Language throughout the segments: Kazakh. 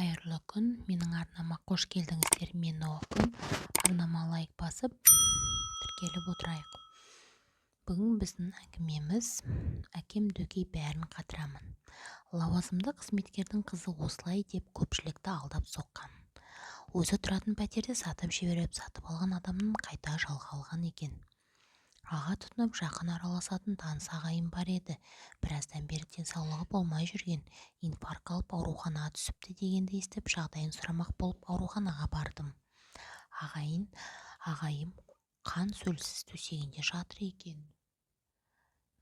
Қайырлы күн, менің арнама қош келдіңіздер. Мен Оқым. Арнама лайк басып, тіркеліп отырайық. Бүгін біздің әңгімеміз «Әкем дөкей бәрін қатырамын». Лауазымды қызметкердің қызы осылай деп көпшілікті алдап соққан. Өзі тұратын пәтерді сатып жіберіп, сатып алған адамның қайта жалға алған екен. Аға тұтынып жақын араласатын таныс ағайын бар еді. Біраздан бері денсаулығы болмай жүрген, инфаркт алып ауруханаға түсіпті дегенді естіп, жағдайын сұрамақ болып ауруханаға бардым. Ағайым қан сөлсіз төсегінде жатыр екен.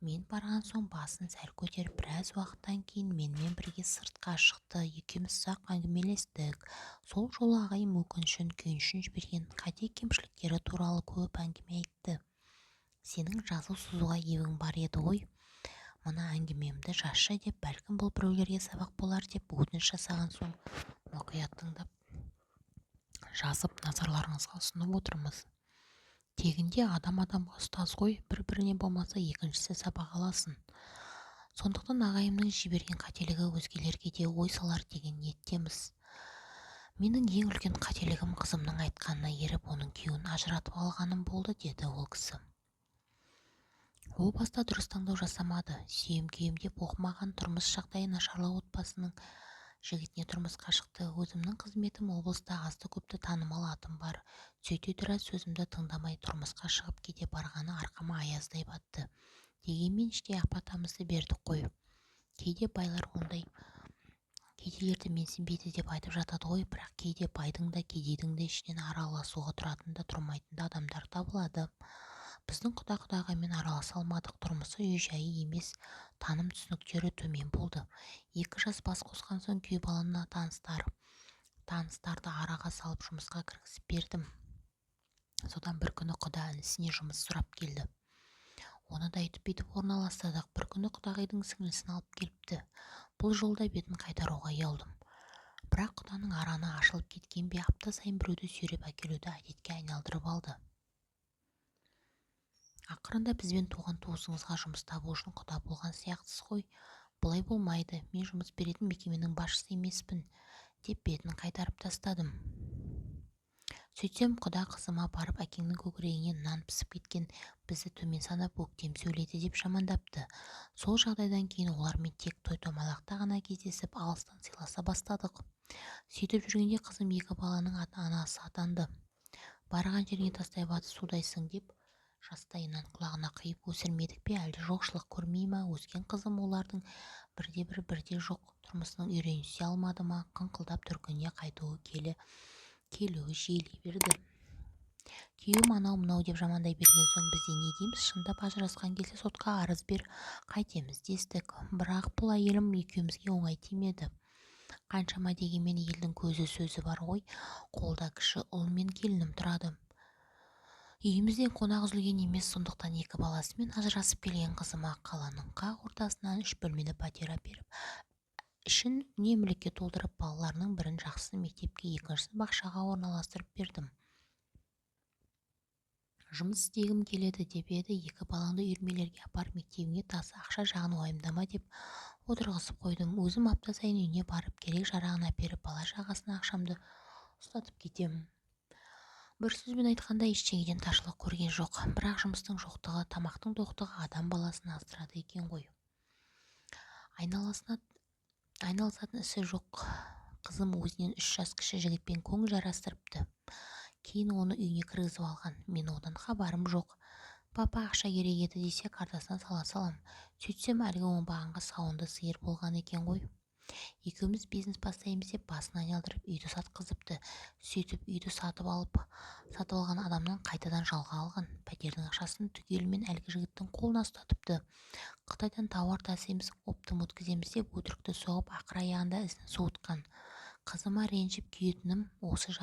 Мен барған соң басын сәл көтеріп, біраз уақыттан кейін менімен бірге сыртқа шықты. Екеуміз ұзақ әңгімелестік. Сол жолы ағайым өкінішін, күйінішін жіберген, қате-кемшіліктері туралы көп әңгіме айтты. Сенің жазу сызуға ебің бар еді ғой. Мына әңгімемді жазшы деп, бәлкім бұл біреулерге сабақ болар деп өтініш жасаған соң мұқият тыңдап жазып назарларыңызға ұсынып отырмыз. Тегінде адамға ұстаз ғой, бір-біріне болмаса екіншісі сабақ аласын. Сондықтан ағайымның жіберген қателігі өзгелерге де ой салар деген ниеттеміз. Менің ең үлкен қателігім қызымның айтқанына еріп, оның күйеуін ажыратып алғаным болды, деді ол кісі. Ол баста дұрыс таңдау жасамады. Сүйем-күйем деп оқымаған, тұрмыс жағдайы нашарлау отбасының жігітіне тұрмысқа шықты. Өзімнің қызметім облыста азды-көпті танымал атым бар. Сөйте тұра сөзімді тыңдамай тұрмысқа шығып кете барғаны арқама аяздай батты. Дегенмен іштей апатамызды бердік қой. Кейде байлар ондай кедейлерді менсінбейді деп айтып жатады ғой, бірақ кейде байдың да кедейдің де ішінен араласуға тұратын да тұрмайтын да адамдар табылады. Біздің құда-құдағаймен араласа алмадық. Тұрмысы үй-жайы емес, таным түсініктері төмен болды. 2 жас бас қосқан соң күйеу баланы таныстарды араға салып жұмысқа кіргізіп бердім. Содан бір күні құда інісіне жұмыс сұрап келді. Оны да өйтіп орналастырдық. Bir күні құдағайдың сіңлісін алып келіпті. Бұл жолда бетін қайтаруға ұялдым. Бірақ құданың араны ашылып кеткен бе, апта сайын біреуді сүйреп әкелуді әдетке айналдырып алды. Ақырында бізбен туған-туысыңызға жұмыс табу үшін құда болған сияқтысыз ғой. Бұлай болмайды, мен жұмыс беретін мекеменің басшысы емеспін, деп бетін қайтарып тастадым. Сөйтсем, құда қызыма барып, әкеңнің көкірегінен нан пісіп кеткен, бізді төмен санап өктем сөйледі деп жамандапты. Сол жағдайдан кейін олармен тек той-томалақта ғана кездесіп, алыстан сыйласа бастадық. Сөйтіп жүргенде қызым 2 баланың анасы атанды. Барған жерге тастай батып судайсың деп жастайынан құлағына құйып өсірмедік пе, әлде жоқшылық көрмей ма? Өскен қызым олардың бірде-бір бірде жоқ тұрмысының үйренісе алмады ма? Қыңқылдап түркіне қайтуы келуі жиілей берді. Күйеуім анау-мынау деп жамандай берген соң бізде не дейміз? Шындап ажырасқан келсе сотқа арыз бер, қайтеміз дестік. Бірақ бұл әйелім екеумізге оңай тимеді. Қаншама дегенмен елдің көзі сөзі бар ғой. Қолда кіші ұл мен келінім тұрады. Үйімізден қонақ үзілген емес, сондықтан 2 баласымен ажырасып келген қызыма қаланың қақ ортасынан 3 бөлмелі пәтер беріп, ішін үнемлікке толтырып, балаларының бірін жақсы мектепке, екіншісін бақшаға орналастырып бердім. Жұмыс істегім келеді деп еді, 2 балаңды үйірмелерге апарып, мектебіңе тасы, ақша жағын уайымдама деп отырғызып қойдым. Өзім апта сайын үйіне барып, керек-жарағын әперіп, бала-шағасына ақшамды ұстатып кетемін. Бір сөзбен айтқанда, ештеңеден таршылық көрген жоқ. Бірақ жұмыстың жоқтығы, тамақтың тоқтығы адам баласын аздырады екен ғой. Айналысатын ісі жоқ. Қызым өзінен 3 жас кіші жігітпен көңіл жарастырыпты. Кейін оны үйіне кіргізіп алған. Мен одан хабарым жоқ. Папа ақша керек еді десе, картасына сала салам. Сөйтсем, әлгі оңбағанға сауынды сиыр болған екен ғой. Екеуміз бизнес бастаймыз деп басын айналдырып үйді сатқызыпты. Сөйтіп үйді сатып алған адамнан қайтадан жалға алған. Пәтердің ақшасын түгелімен әлгі жігіттің қолына ұстатыпты. Қытайдан тауар тасимыз, оптым өткіземіз деп өтірікті соғып, ақыр аяғында ізін суытқан. Қызыма ренжіп күйетінім осы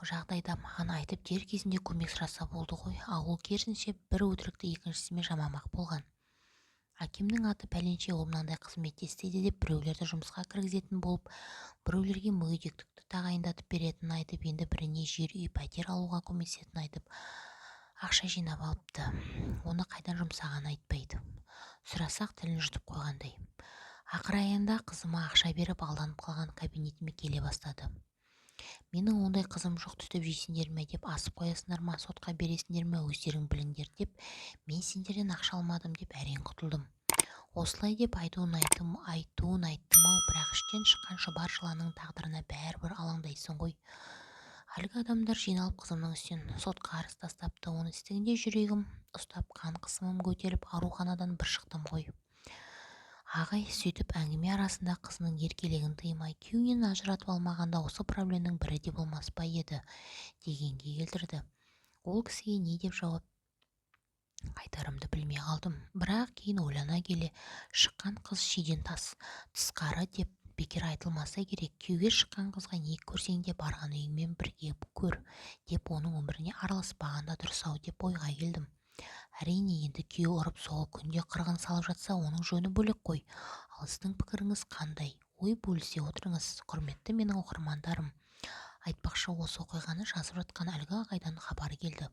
жағдайда маған айтып, дер кезінде көмек сұраса болды ғой. Ауыл керісінше бір өтірікті екіншісімен жамамақ болған. Әкемнің аты пәленше, ол мынандай қызметте істейді деп біреулерді жұмысқа кіргізетін болып, біреулерге мүгедектікті тағайындатып беретінін айтып, енді біріне жер үй пәтер алуға көмектесетінін айтып, ақша жинап алыпты. Оны қайдан жұмсағанын айтпайды. Сұрасақ тілін жұтып қойғандай. Ақыр аяғында қызыма ақша беріп алданып қалған кабинетіме келе бастады. Менің ондай қызым жоқ, түтіп жейсіңдер ме деп асып қоясыңдар ма, сотқа бересіңдер ме, өздерің біліңдер деп, мен сендерден ақша алмадым деп әрең құтылдым. Осылай деп айтуын айттым-ау, бірақ іштен шыққан шұбар жыланның тағдырына бәрібір алаңдайсың ғой. Әлгі адамдар жиналып қызымның үстінен сотқа арыз тастапты. Оны естігенде жүрегім ұстап, қан қысымым көтеріліп, ауруханадан бір шықтым ғой. Ағай сөйтіп әңгіме арасында қызының еркелігін тыймай, күйеуінен ажыратып алмағанда осы проблеманың бірі де болмас па еді дегенге келтірді. Ол кісіге не деп жауап қайтарымды білмей қалдым. Бірақ кейін ойлана келе, шыққан қыз шиден тысқары деп бекер айтылмаса керек. Күйеуге шыққан қызға не көрсең де барған үйіңмен бірге көр деп, оның өміріне араласпағанда дұрыс-ау деп ойға келдім. Әрине, енді күйеу ұрып соғып күнде қырғын салып жатса, оның жөні бөлек қой. Ал сіздің пікіріңіз қандай? Ой бөлісе отырыңыз, құрметті менің оқырмандарым. Айтпақшы, осы оқиғаны жазып жатқан әлгі ағайдан хабар келді.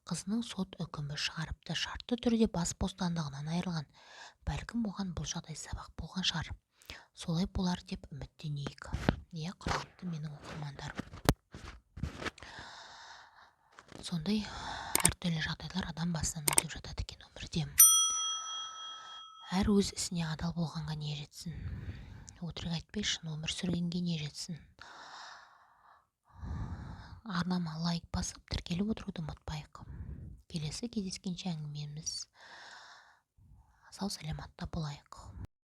Қызының сот үкімі шығарыпты, шартты түрде бас бостандығынан айырылған. Бәлкім оған бұл жағдай сабақ болған шығар. Солай болар деп үміттенейік. Иә, құрметті менің оқырмандарым. Сондай әртүрлі жағдайлар адам басынан өтіп жатады екен өмірде. Әр өз ісіне адал болғанға не жетсін? Өтірік айтпай шын өмір сүргенге не жетсін? Арнама лайк басып тіркеліп отыруды ұмытпайық. Келесі кездескенше әңгімеміз сау саламатта болайық.